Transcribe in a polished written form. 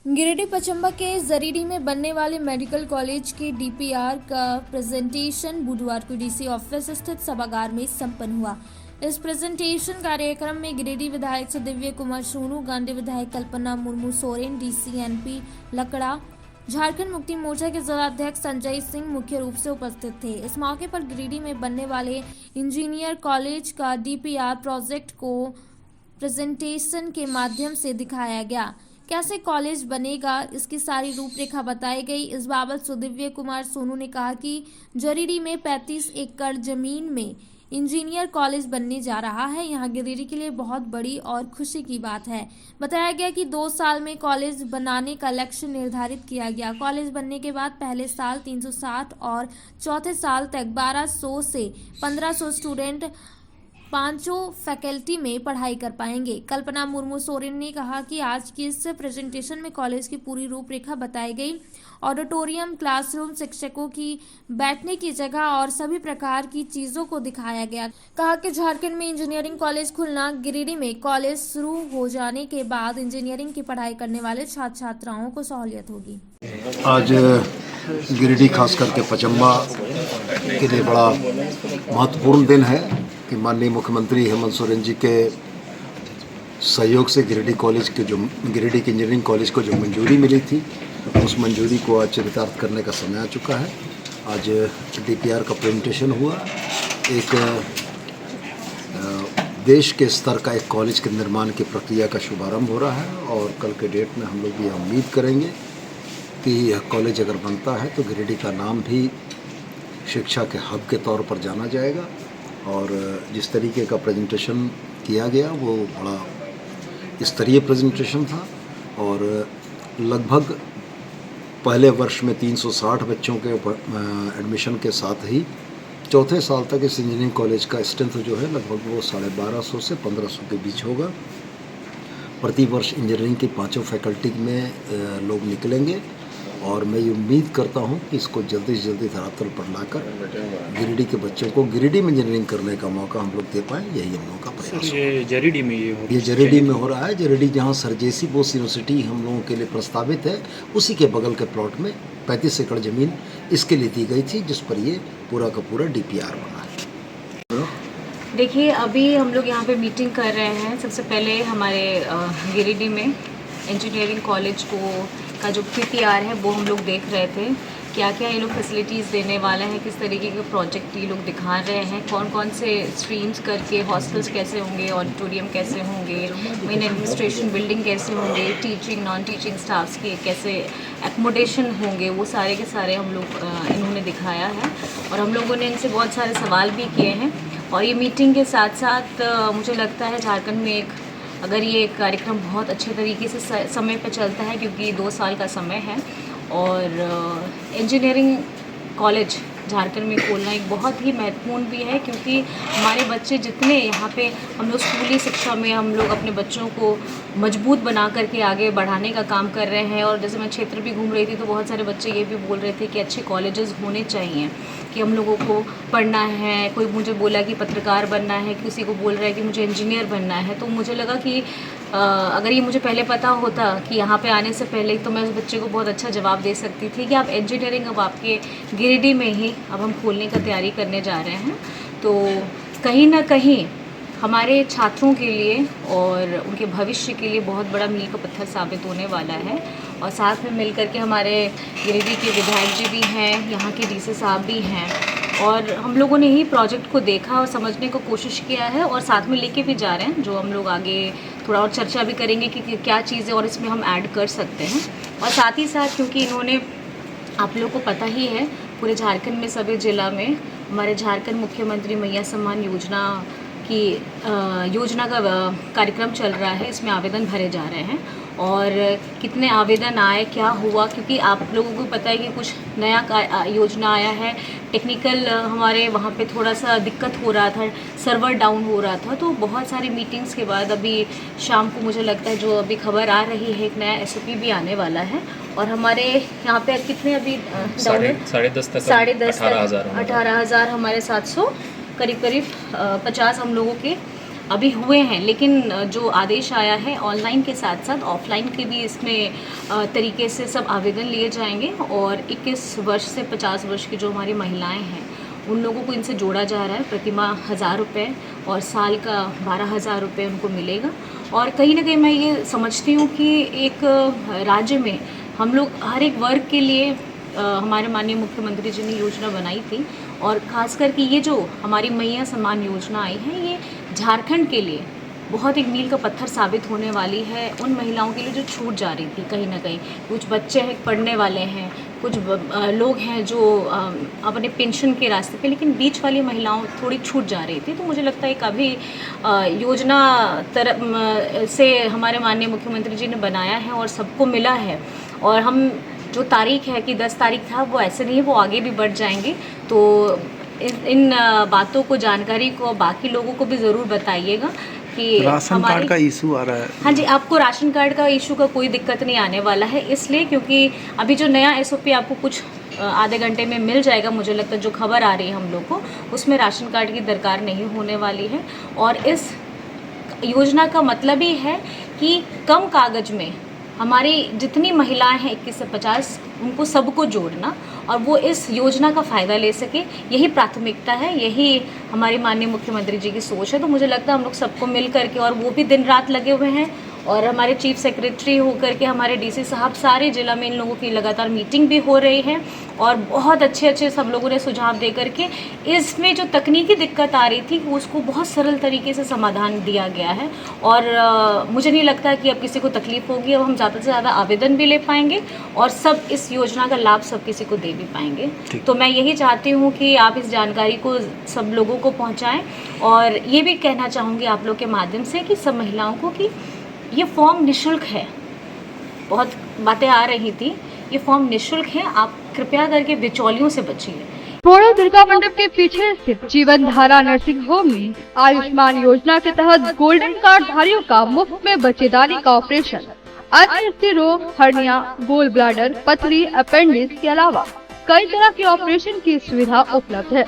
गिरिडीह पचम्बा के जरीडी में बनने वाले मेडिकल कॉलेज के डीपीआर का प्रेजेंटेशन बुधवार को डीसी ऑफिस स्थित सभागार में संपन्न हुआ। इस प्रेजेंटेशन कार्यक्रम में गिरिडीह विधायक सुदिव्य कुमार सोनू, गांधी विधायक कल्पना मुर्मू सोरेन, डीसी एनपी लकड़ा, झारखंड मुक्ति मोर्चा के जिलाध्यक्ष संजय सिंह मुख्य रूप से उपस्थित थे। इस मौके पर गिरिडीह में बनने वाले इंजीनियर कॉलेज का डीपीआर प्रोजेक्ट को प्रेजेंटेशन के माध्यम से दिखाया गया। कैसे कॉलेज बनेगा, इसकी सारी रूपरेखा बताई गई। इस बाबत सुदिव्य कुमार सोनू ने कहा कि जरीडी में 35 एकड़ जमीन में इंजीनियर कॉलेज बनने जा रहा है। यहाँ गिरिडीह के लिए बहुत बड़ी और खुशी की बात है। बताया गया कि 2 साल में कॉलेज बनाने का लक्ष्य निर्धारित किया गया। कॉलेज बनने के बाद पहले साल 360 और चौथे साल तक 1200 से 1500 स्टूडेंट 5 फैकल्टी में पढ़ाई कर पाएंगे। कल्पना मुर्मू सोरेन ने कहा कि आज की इस प्रेजेंटेशन में कॉलेज की पूरी रूपरेखा बताई गई। ऑडिटोरियम, क्लासरूम, शिक्षकों की बैठने की जगह और सभी प्रकार की चीजों को दिखाया गया। कहा कि झारखंड में इंजीनियरिंग कॉलेज खुलना, गिरिडीह में कॉलेज शुरू हो जाने के बाद इंजीनियरिंग की पढ़ाई करने वाले छात्र छात्राओं को सहूलियत होगी। आज गिरिडीह खास करके पचम्बा के लिए बड़ा महत्वपूर्ण दिन है कि माननीय मुख्यमंत्री हेमंत सोरेन जी के सहयोग से गिरिडीह के इंजीनियरिंग कॉलेज को जो मंजूरी मिली थी, उस मंजूरी को आज चरितार्थ करने का समय आ चुका है। आज डीपीआर का प्रेजेंटेशन हुआ। एक देश के स्तर का एक कॉलेज के निर्माण की प्रक्रिया का शुभारंभ हो रहा है और कल के डेट में हम लोग ये उम्मीद करेंगे कि यह कॉलेज अगर बनता है तो गिरिडीह का नाम भी शिक्षा के हब के तौर पर जाना जाएगा। और जिस तरीके का प्रेजेंटेशन किया गया वो बड़ा स्तरीय प्रेजेंटेशन था और लगभग पहले वर्ष में 360 बच्चों के एडमिशन के साथ ही चौथे साल तक इस इंजीनियरिंग कॉलेज का स्ट्रेंथ जो है लगभग वो 1250 से 1500 के बीच होगा। प्रति वर्ष इंजीनियरिंग की 5 फैकल्टी में लोग निकलेंगे और मैं ये उम्मीद करता हूँ कि इसको जल्दी से जल्दी धरातल पर लाकर गिरिडीह के बच्चों को गिरिडीह में इंजीनियरिंग करने का मौका हम लोग दे पाएँ, यही हम लोगों का प्रयास है। ये जरीडी में ये जरीडीह में हो रहा है। जरीडीह जहाँ सरजेसी बोस यूनिवर्सिटी हम लोगों के लिए प्रस्तावित है, उसी के बगल के प्लॉट में 35 एकड़ ज़मीन इसके लिए दी गई थी, जिस पर ये पूरा का पूरा डीपीआर बना है। देखिए, अभी हम लोग यहाँ पे मीटिंग कर रहे हैं। सबसे पहले हमारे गिरिडीह में इंजीनियरिंग कॉलेज का जो पीपीआर है वो हम लोग देख रहे थे, क्या क्या ये लोग फैसिलिटीज़ देने वाले हैं, किस तरीके के प्रोजेक्ट ये लोग दिखा रहे हैं, कौन कौन से स्ट्रीम्स करके हॉस्टल्स कैसे होंगे, ऑडिटोरियम कैसे होंगे, मेन एडमिनिस्ट्रेशन बिल्डिंग कैसे होंगे, टीचिंग नॉन टीचिंग स्टाफ्स के कैसे एकोमोडेशन होंगे, वो सारे के सारे हम लोग इन्होंने दिखाया है। और हम लोगों ने इनसे बहुत सारे सवाल भी किए हैं। और ये मीटिंग के साथ साथ मुझे लगता है झारखंड में अगर ये कार्यक्रम बहुत अच्छे तरीके से समय पे चलता है, क्योंकि 2 साल का समय है और इंजीनियरिंग कॉलेज झारखंड में खोलना एक बहुत ही महत्वपूर्ण भी है, क्योंकि हमारे बच्चे जितने यहाँ पे हम लोग स्कूली शिक्षा में हम लोग अपने बच्चों को मजबूत बना करके आगे बढ़ाने का काम कर रहे हैं। और जैसे मैं क्षेत्र भी घूम रही थी तो बहुत सारे बच्चे ये भी बोल रहे थे कि अच्छे कॉलेजेस होने चाहिए, कि हम लोगों को पढ़ना है। कोई मुझे बोला कि पत्रकार बनना है, किसी को बोल रहा है कि मुझे इंजीनियर बनना है। तो मुझे लगा कि अगर ये मुझे पहले पता होता कि यहाँ पे आने से पहले, तो मैं उस बच्चे को बहुत अच्छा जवाब दे सकती थी कि आप इंजीनियरिंग अब आपके गिरिडीह में ही अब हम खोलने का तैयारी करने जा रहे हैं। तो कहीं ना कहीं हमारे छात्रों के लिए और उनके भविष्य के लिए बहुत बड़ा मील का पत्थर साबित होने वाला है। और साथ में मिल करके हमारे गिरिडीह के विधायक जी भी हैं, यहाँ के डीसी साहब भी हैं, और हम लोगों ने ही प्रोजेक्ट को देखा और समझने को कोशिश किया है और साथ में लेके भी जा रहे हैं, जो हम लोग आगे थोड़ा और चर्चा भी करेंगे कि क्या चीज़ें और इसमें हम ऐड कर सकते हैं। और साथ ही साथ क्योंकि इन्होंने, आप लोगों को पता ही है, पूरे झारखंड में सभी ज़िला में हमारे झारखंड मुख्यमंत्री मैया सम्मान योजना का कार्यक्रम चल रहा है। इसमें आवेदन भरे जा रहे हैं और कितने आवेदन आए, क्या हुआ, क्योंकि आप लोगों को पता है कि कुछ नया योजना आया है। टेक्निकल हमारे वहाँ पे थोड़ा सा दिक्कत हो रहा था, सर्वर डाउन हो रहा था। तो बहुत सारी मीटिंग्स के बाद अभी शाम को मुझे लगता है जो अभी खबर आ रही है, एक नया SOP भी आने वाला है। और हमारे यहाँ पे कितने अभी 18,000 हमारे 700 करीब 50 हम लोगों के अभी हुए हैं, लेकिन जो आदेश आया है ऑनलाइन के साथ साथ ऑफलाइन के भी इसमें तरीके से सब आवेदन लिए जाएंगे। और 21 वर्ष से 50 वर्ष की जो हमारी महिलाएं हैं उन लोगों को इनसे जोड़ा जा रहा है। प्रतिमाह 1000 रुपये और साल का 12,000 रुपये उनको मिलेगा। और कहीं ना कहीं मैं ये समझती हूँ कि एक राज्य में हम लोग हर एक वर्ग के लिए हमारे माननीय मुख्यमंत्री जी ने योजना बनाई थी। और ख़ास करके ये जो हमारी मैया सम्मान योजना आई है, ये झारखंड के लिए बहुत एक मील का पत्थर साबित होने वाली है उन महिलाओं के लिए जो छूट जा रही थी कहीं ना कहीं। कुछ बच्चे हैं पढ़ने वाले हैं, कुछ लोग हैं जो अपने पेंशन के रास्ते पे, लेकिन बीच वाली महिलाओं थोड़ी छूट जा रही थी। तो मुझे लगता है काफ़ी योजना तरफ से हमारे माननीय मुख्यमंत्री जी ने बनाया है और सबको मिला है। और हम जो तारीख है कि 10 तारीख था, वो ऐसे नहीं, वो आगे भी बढ़ जाएंगे। तो इन बातों को, जानकारी को बाकी लोगों को भी ज़रूर बताइएगा कि राशन कार्ड का इशू आ रहा है। हाँ जी, आपको राशन कार्ड का इशू का कोई दिक्कत नहीं आने वाला है, इसलिए क्योंकि अभी जो नया SOP आपको कुछ आधे घंटे में मिल जाएगा। मुझे लगता है जो खबर आ रही है हम लोग को, उसमें राशन कार्ड की दरकार नहीं होने वाली है। और इस योजना का मतलब ही है कि कम कागज में हमारी जितनी महिलाएं हैं 21 से 50, उनको सबको जोड़ना और वो इस योजना का फ़ायदा ले सके, यही प्राथमिकता है, यही हमारे माननीय मुख्यमंत्री जी की सोच है। तो मुझे लगता है हम लोग सबको मिल करके, और वो भी दिन रात लगे हुए हैं, और हमारे चीफ सेक्रेटरी होकर के हमारे DC साहब, सारे ज़िला में इन लोगों की लगातार मीटिंग भी हो रही है। और बहुत अच्छे सब लोगों ने सुझाव दे करके इसमें जो तकनीकी दिक्कत आ रही थी उसको बहुत सरल तरीके से समाधान दिया गया है। और मुझे नहीं लगता कि अब किसी को तकलीफ होगी। अब हम ज़्यादा से ज़्यादा आवेदन भी ले पाएंगे और सब इस योजना का लाभ सब किसी को दे भी पाएंगे। तो मैं यही चाहती हूँ कि आप इस जानकारी को सब लोगों को पहुँचाएँ। और ये भी कहना चाहूँगी आप लोग के माध्यम से कि सब महिलाओं को कि ये फॉर्म निःशुल्क है। बहुत बातें आ रही थी, ये फॉर्म निःशुल्क है, आप कृपया करके बिचौलियों से बचिए। बोड़ो दुर्गा मंडप के पीछे स्थित जीवन धारा नर्सिंग होम में आयुष्मान योजना के तहत गोल्डन कार्ड धारियों का मुफ्त में बच्चेदानी का ऑपरेशन, अन्य रोग, हर्निया, गोल ब्लैडर, पथरी, अपेंडिक्स के अलावा कई तरह के ऑपरेशन की सुविधा उपलब्ध है।